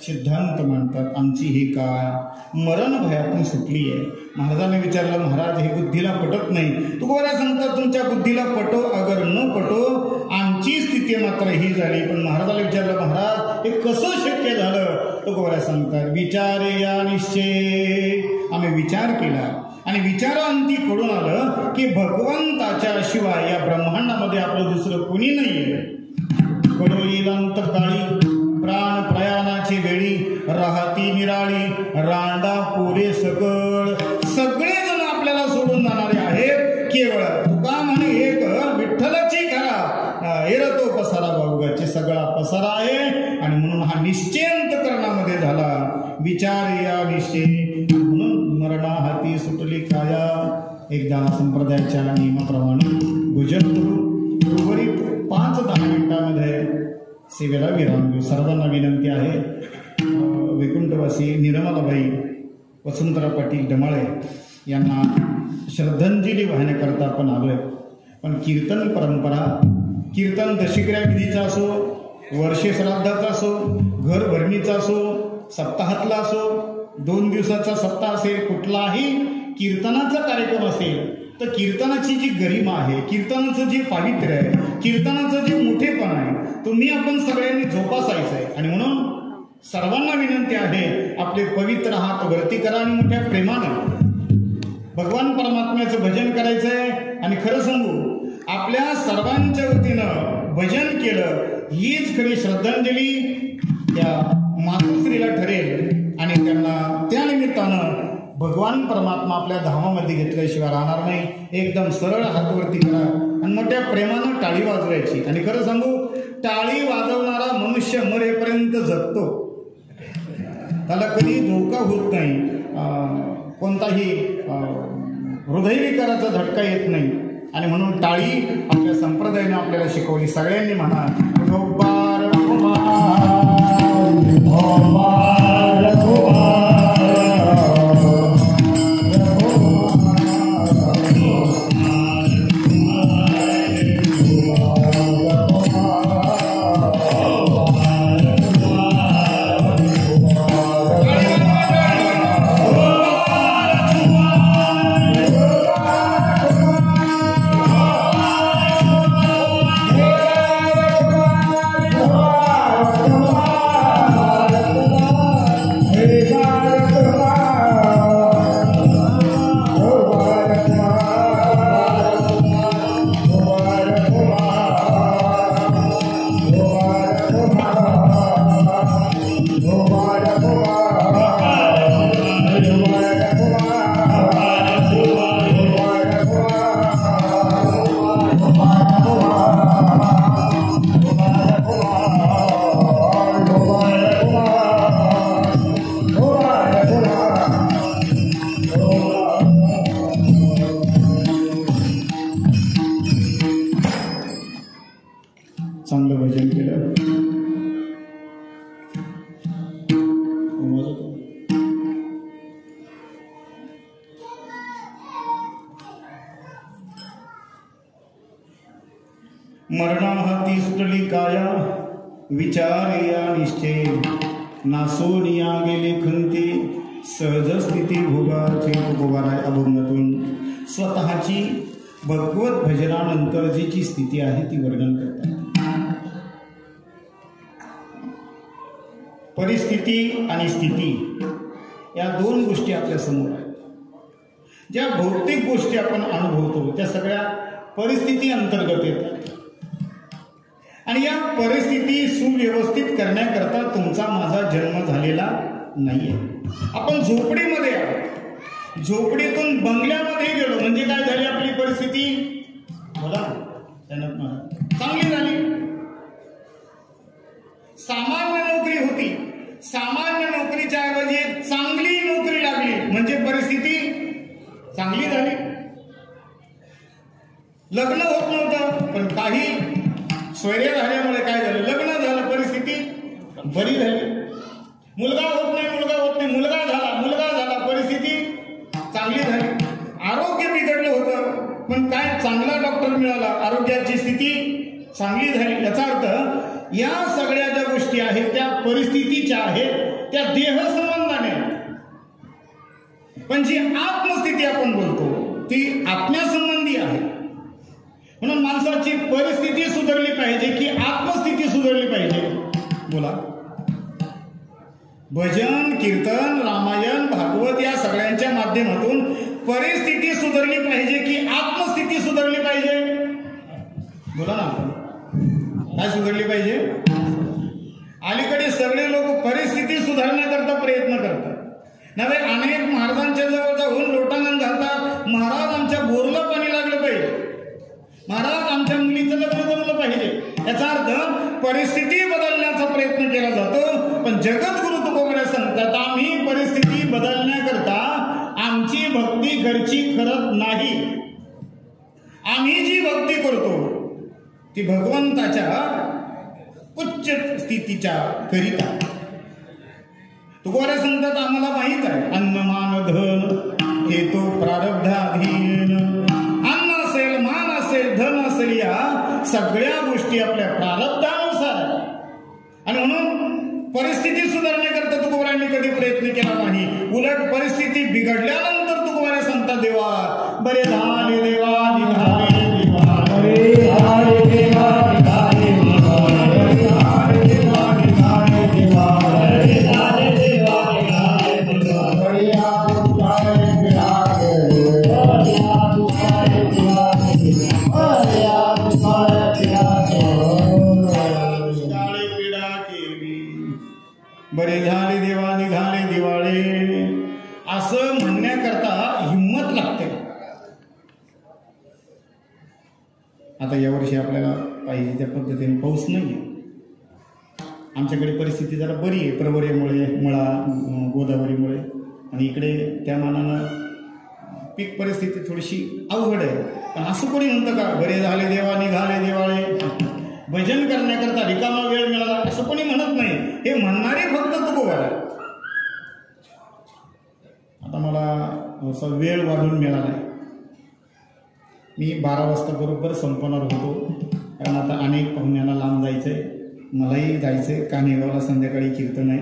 सिद्धांत मांडतात आमची ही काय मरण भयातून सुटली आहे. महाराजांनी विचारलं महाराज हे बुद्धीला पटत नाही. तुकोबरा सांगतात तुमच्या बुद्धीला पटो अगर न पटो आमची स्थिती मात्र ही झाली. पण महाराजाला विचारलं महाराज हे कसं शक्य झालं. तुकोबरा सांगतात विचारे या निश्चय आम्ही विचार केला आणि विचारांती कळून आलं की भगवंताच्या शिवाय या ब्रह्मांडामध्ये आपलं दुसरं कुणी नाहीये. कडो येईल अंतकाळी प्राण प्रयाणाची वेळी राहती निराळी रांडा पोरे सगळे जण आपल्याला सोडून जाणारे आहेत. केवळ तुका म्हणे एक विठ्ठलाची घरा एरतो पसारा बाबूगाची सगळा पसारा आहे. आणि म्हणून हा निश्चय अंतकरणामध्ये झाला. विचार या निश्चय म्हणून मरणा हाती सुटली काया. एकदा संप्रदायाच्या नियमाप्रमाणे भजन करू. उर्वरित 5-10 मिनिटांमध्ये सेवेला विराम घेऊ. सर्वांना विनंती आहे, वैकुंठवासी निर्मलाबाई वसंतराव पाटील डमाळे यांना श्रद्धांजली वाहण्याकरता आपण आलोय. पण कीर्तन परंपरा, कीर्तन दशक्रिया विधीचा असो, वर्षे श्राद्धाचा असो, घर भरणीचा असो, सप्ताहातला असो, 2 दिवसाचा सप्ताह असेल, कुठलाही कीर्तनाचा कार्यक्रम असेल तर कीर्तनाची जी गरिमा आहे, कीर्तनाचं जे पावित्र्य आहे, कीर्तनाचं जे मोठेपण आहे, तुम्ही आपण सगळ्यांनी जोपासायचं आहे. आणि म्हणून सर्वांना विनंती आहे, आपले पवित्र हात वरती करा आणि मोठ्या प्रेमानं भगवान परमात्म्याचं भजन करायचं आहे. आणि खरं सांगू, आपल्या सर्वांच्या वतीनं भजन केलं हीच खरी श्रद्धांजली त्या मातोश्रीला ठरेल. आणि त्यांना त्या निमित्तानं भगवान परमात्मा आपल्या धामामध्ये घेतल्याशिवाय राहणार नाही. एकदम सरळ हातवरती करा आणि मोठ्या प्रेमानं टाळी वाजवायची. आणि खरं सांगू, टाळी वाजवणारा मनुष्य मरेपर्यंत जगतो, त्याला कधी धोका होत नाही, कोणताही हृदयविकाराचा झटका येत नाही. आणि म्हणून टाळी आपल्या संप्रदायाने आपल्याला शिकवली. सगळ्यांनी म्हणा, गोपार चांगलं भजन केलं. मरणाहाती सुटली काया, विचार या निश्चय, नासोनिया गेले खंती, सहज स्थिती भोगाचे. तुकोबाराय अभंगातून स्वतःची भगवत भजनानंतर जी स्थिती आहे ती वर्णन करतात. परिस्थिती आणि स्थिती या 2 गोष्टी आपल्या समोर आहेत. ज्या भौतिक गोष्टी आपण अनुभवतो त्या सगळ्या परिस्थिती अंतर्गत येतात. आणि या परिस्थिती सुव्यवस्थित करण्याकरता तुमचा माझा जन्म झालेला नाहीये. आपण झोपडीमध्ये आहोत, झोपडीतून बंगल्यामध्ये गेलो म्हणजे काय झाली आपली परिस्थिती? बोला, चांगली झाली. सामान्य नोकरी होती, सामान्य नोकरीच्या ऐवजी चांगली नोकरी लागली म्हणजे परिस्थिती चांगली झाली. लग्न होत नव्हतं पण काही स्वैर्य झाल्यामुळे काय झालं, लग्न झालं, परिस्थिती बरी झाली. मुलगा होत नाही, मुलगा झाला, परिस्थिती चांगली झाली. आरोग्य बिघडलं होतं पण काय चांगला डॉक्टर मिळाला, आरोग्याची स्थिती चांगली झाली. याचा अर्थ या सगळ्या ज्या गोष्टी आहेत त्या परिस्थितीच्या आहेत, त्या देह संबंधाने. पण जी आत्मस्थिती आपण बोलतो ती आत्म्यासंबंधी आहे. म्हणून माणसाची परिस्थिती सुधारली पाहिजे की आत्मस्थिती सुधारली पाहिजे? बोला. भजन, कीर्तन, रामायण, भागवत या सगळ्यांच्या माध्यमातून परिस्थिती सुधारली पाहिजे की आत्मस्थिती सुधारली पाहिजे? बोला ना. काय सुधारली पाहिजे? अलीकडे सगळे लोक परिस्थिती सुधारण्याकरता प्रयत्न करतात. नव्हे, अनेक महाराजांच्या जवळ जाऊन लोटांगण घालतात. महाराज आमच्या बोरला पाणी लागलं पाहिजे, महाराज आमच्या मुलीचं लग्न जमलं पाहिजे. याचा अर्थ परिस्थिती बदलण्याचा प्रयत्न केला जातो. पण जगद्गुरु तुकोबराय सांगतात, आम्ही परिस्थिती बदलण्याकरता आमची भक्ती घरची खरत नाही. आम्ही जी भक्ती करतो ती भगवंताच्या उच्च स्थितीच्या करिता. तुकोबा सांगतात आम्हाला माहित आहे अन्न मान धन हे तो प्रारब्धाधीन. अन्न असेल, मान असेल, धन असेल, या सगळ्या गोष्टी आपल्या प्रारब्धानुसार आहे. आणि म्हणून परिस्थिती सुधारण्याकरता तुकोबांनी कधी प्रयत्न केला नाही. उलट परिस्थिती बिघडल्यानंतर तुकोबा सांगतात देवा बरे झाले देवा निघाले देवा, बरे झाले देवा निघाले देवा, बरे झाले देवा निघाले देवा, बरे झाले देवा निघाले देवा, बढिया तुझारे बिरागे, बढिया तुझारे बिरागे, बढिया तुझारे बिरागे, तुझारे बिरागे. बरे झाले देवा निघाले दिवाळे असं म्हणण्याकरता हिंमत लागते. आता यावर्षी आपल्याला पाहिजे त्या पद्धतीने पाऊस नाही आहे. आमच्याकडे परिस्थिती जरा बरी आहे प्रवरेमुळे, मुळा गोदावरीमुळे, आणि इकडे त्या मानानं पीक परिस्थिती थोडीशी अवघड आहे. पण असं कोणी म्हणतं का बरे झाले देवा निघाले दिवाळे, भजन करण्याकरता रिकामा वेळ मिळाला असं कोणी म्हणत नाही. हे म्हणणारे फक्त तुकोबा. आता मला असा वेळ वाढून मिळाला आहे. मी 12 वाजता बरोबर संपणार होतो, कारण आता अनेक पाहुण्यांना लांब जायचं आहे, मलाही जायचं आहे. कान्हेगावला संध्याकाळी कीर्तन आहे.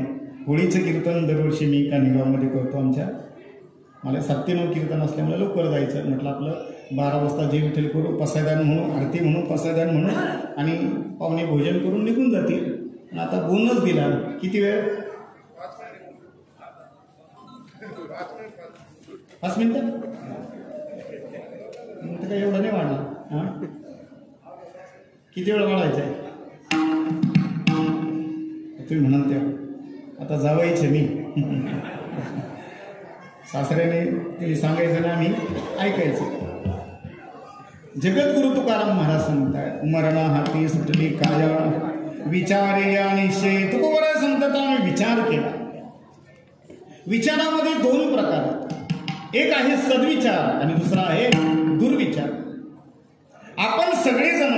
होळीचं कीर्तन दरवर्षी मी कान्हेगावमध्ये करतो आमच्या. मला 7 ते 9 कीर्तन असल्यामुळे लवकर जायचं. म्हटलं आपलं 12 वाजता जे विठ्ठल करू, पसायदान म्हणून, आरती म्हणून, पसायदान म्हणून, आणि पाहुणे भोजन करून निघून जातील. पण आता बोनस दिला. किती वेळ? 5 मिनिटं. तर काही एवढं नाही वाढला. हां, किती वेळ वाढायचं आहे तुम्ही म्हणाल तेव्हा. आता जावायचं मी सासऱ्याने तिने सांगायचं ना, आम्ही ऐकायचं. जगद्गुरु तुकाराम महाराज सांगतात मरणा हाती सुटली काया, विचारे या निश्चय. तुकोबा सांगतात आम्ही विचार केला. विचारामध्ये 2 प्रकार आहेत. एक आहे सद्विचार आणि दुसरा आहे दुर्विचार. आपण सगळेजण